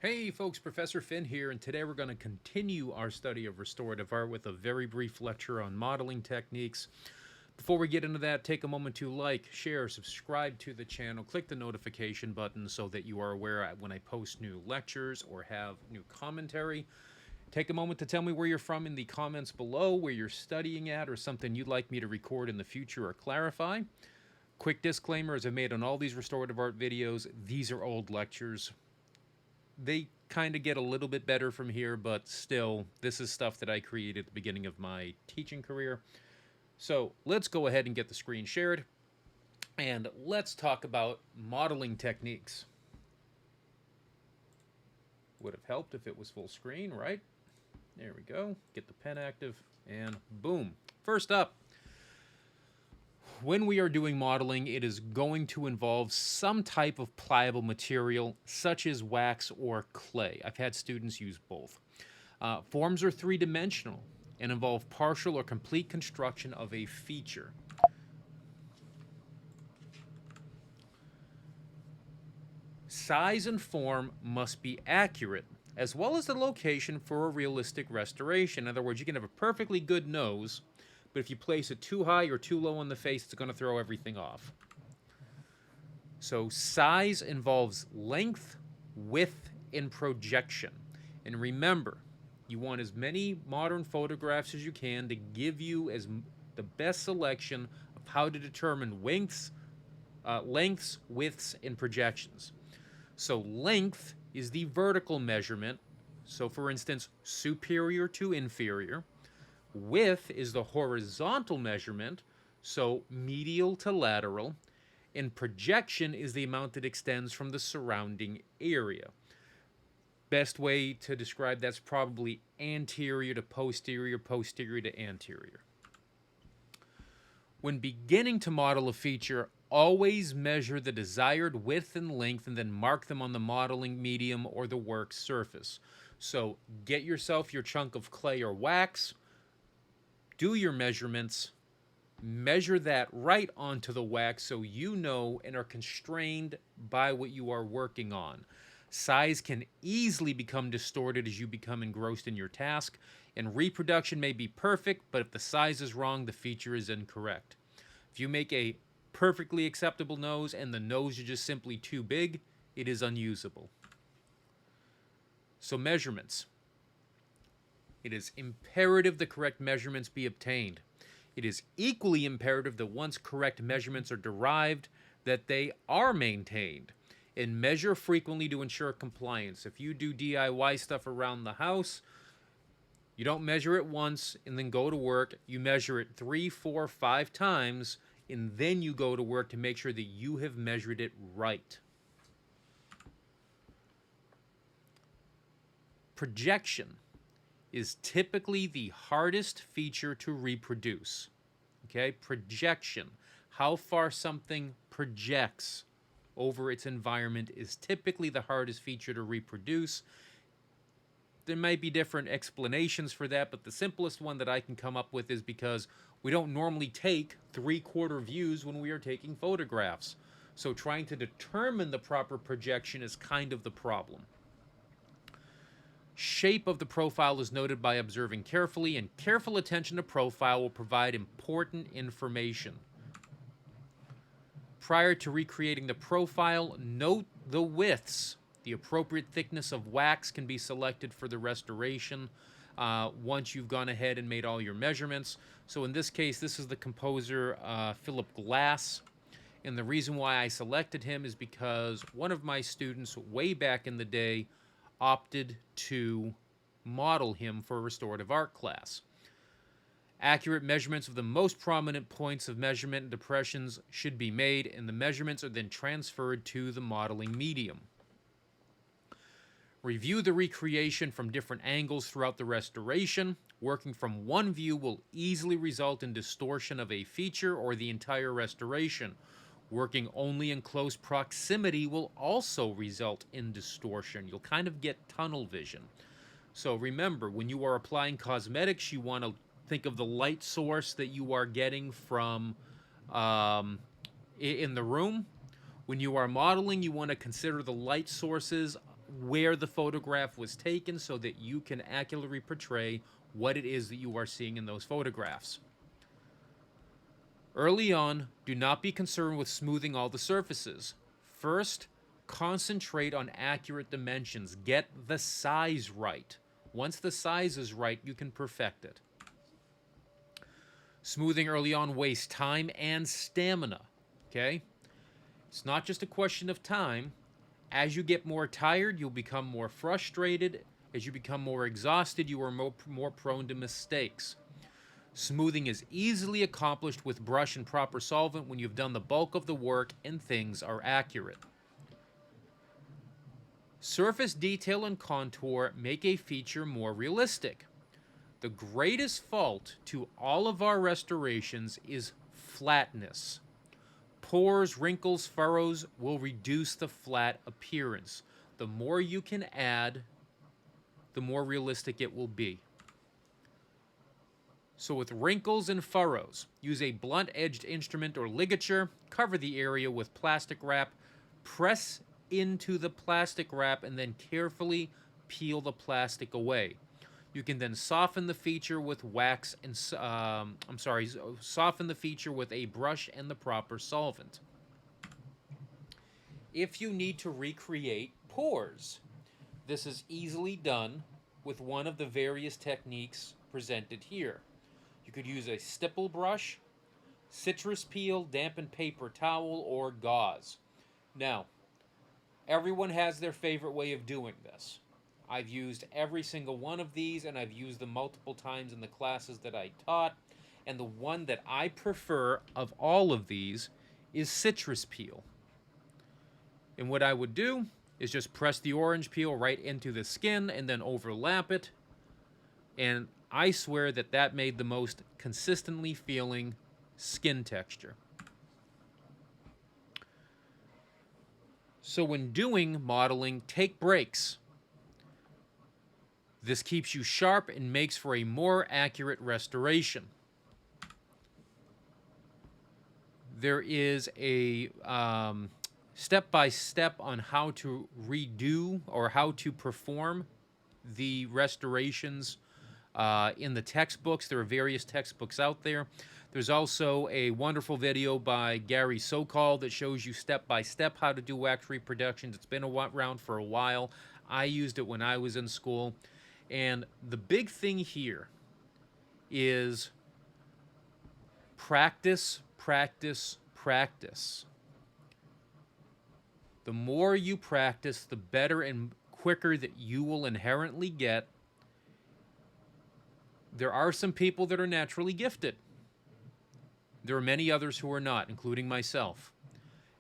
Hey folks, Professor Finn here, and today we're going to continue our study of restorative art with a very brief lecture on modeling techniques. Before we get into that, take a moment to like, share, subscribe to the channel, click the notification button so that you are aware when I post new lectures or have new commentary. Take a moment to tell me where you're from in the comments below, where you're studying at, or something you'd like me to record in the future or clarify. Quick disclaimer, as I've made on all these restorative art videos, these are old lectures. They kind of get a little bit better from here, but still, this is stuff that I created at the beginning of my teaching career. So let's go ahead and get the screen shared, and let's talk about modeling techniques. Would have helped if it was full screen, right? There we go. Get the pen active, and boom. First up, when we are doing modeling, it is going to involve some type of pliable material, such as wax or clay. I've had students use both. Forms are three-dimensional and involve partial or complete construction of a feature. Size and form must be accurate, as well as the location for a realistic restoration. In other words, you can have a perfectly good nose, but if you place it too high or too low on the face, it's going to throw everything off. So size involves length, width, and projection. And remember, you want as many modern photographs as you can to give you the best selection of how to determine lengths, widths, and projections. So length is the vertical measurement. So for instance, superior to inferior. Width is the horizontal measurement, so medial to lateral, and projection is the amount that extends from the surrounding area. Best way to describe that's probably anterior to posterior, posterior to anterior. When beginning to model a feature, always measure the desired width and length and then mark them on the modeling medium or the work surface. So get yourself your chunk of clay or wax, do your measurements, measure that right onto the wax so you know and are constrained by what you are working on. Size can easily become distorted as you become engrossed in your task, and reproduction may be perfect, but if the size is wrong, the feature is incorrect. If you make a perfectly acceptable nose and the nose is just simply too big, it is unusable. So measurements. It is imperative the correct measurements be obtained. It is equally imperative that once correct measurements are derived, that they are maintained. And measure frequently to ensure compliance. If you do DIY stuff around the house, you don't measure it once and then go to work. You measure it 3, 4, 5 times, and then you go to work to make sure that you have measured it right. Projection is typically the hardest feature to reproduce. Okay, projection, how far something projects over its environment, is typically the hardest feature to reproduce. There might be different explanations for that, but the simplest one that I can come up with is because we don't normally take 3/4 views when we are taking photographs. So trying to determine the proper projection is kind of the problem. Shape of the profile is noted by observing carefully, and careful attention to profile will provide important information. Prior to recreating the profile, note the widths. The appropriate thickness of wax can be selected for the restoration once you've gone ahead and made all your measurements. So in this case, this is the composer Philip Glass. And the reason why I selected him is because one of my students way back in the day opted to model him for a restorative art class. Accurate measurements of the most prominent points of measurement and depressions should be made, and the measurements are then transferred to the modeling medium. Review the recreation from different angles throughout the restoration. Working from one view will easily result in distortion of a feature or the entire restoration. Working only in close proximity will also result in distortion. You'll kind of get tunnel vision. So remember, when you are applying cosmetics, you want to think of the light source that you are getting from in the room. When you are modeling, you want to consider the light sources where the photograph was taken so that you can accurately portray what it is that you are seeing in those photographs. Early on, do not be concerned with smoothing all the surfaces. First, concentrate on accurate dimensions. Get the size right. Once the size is right, you can perfect it. Smoothing early on wastes time and stamina, okay? It's not just a question of time. As you get more tired, you'll become more frustrated. As you become more exhausted, you are more prone to mistakes. Smoothing is easily accomplished with brush and proper solvent when you've done the bulk of the work and things are accurate. Surface detail and contour make a feature more realistic. The greatest fault to all of our restorations is flatness. Pores, wrinkles, furrows will reduce the flat appearance. The more you can add, the more realistic it will be. So with wrinkles and furrows, use a blunt-edged instrument or ligature, cover the area with plastic wrap, press into the plastic wrap, and then carefully peel the plastic away. You can then soften the feature with wax and soften the feature with a brush and the proper solvent. If you need to recreate pores, this is easily done with one of the various techniques presented here. You could use a stipple brush, citrus peel, dampened paper towel, or gauze. Now, everyone has their favorite way of doing this. I've used every single one of these, and I've used them multiple times in the classes that I taught. And the one that I prefer of all of these is citrus peel. And what I would do is just press the orange peel right into the skin and then overlap it. And I swear that that made the most consistently feeling skin texture. So when doing modeling, take breaks. This keeps you sharp and makes for a more accurate restoration. There is a step-by-step on how to redo or how to perform the restorations in the textbooks. There are various textbooks out there. There's also a wonderful video by Gary Sokol that shows you step-by-step how to do wax reproductions. It's been around for a while. I used it when I was in school. And the big thing here is practice, practice, practice. The more you practice, the better and quicker that you will inherently get. There are some people that are naturally gifted. There are many others who are not, including myself.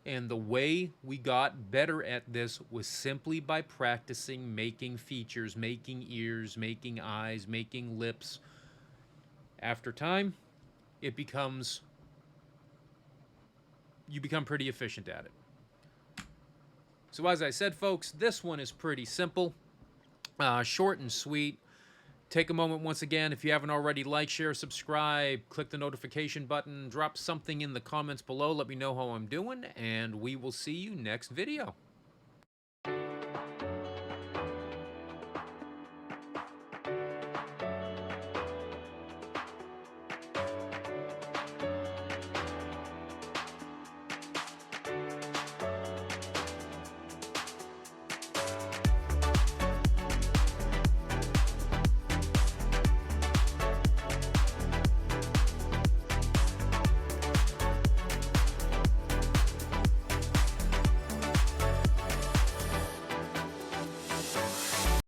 And the way we got better at this was simply by practicing making features, making ears, making eyes, making lips. After time, you become pretty efficient at it. So as I said, folks, this one is pretty simple, short and sweet. Take a moment once again, if you haven't already, like, share, subscribe, click the notification button, drop something in the comments below, let me know how I'm doing, and we will see you next video.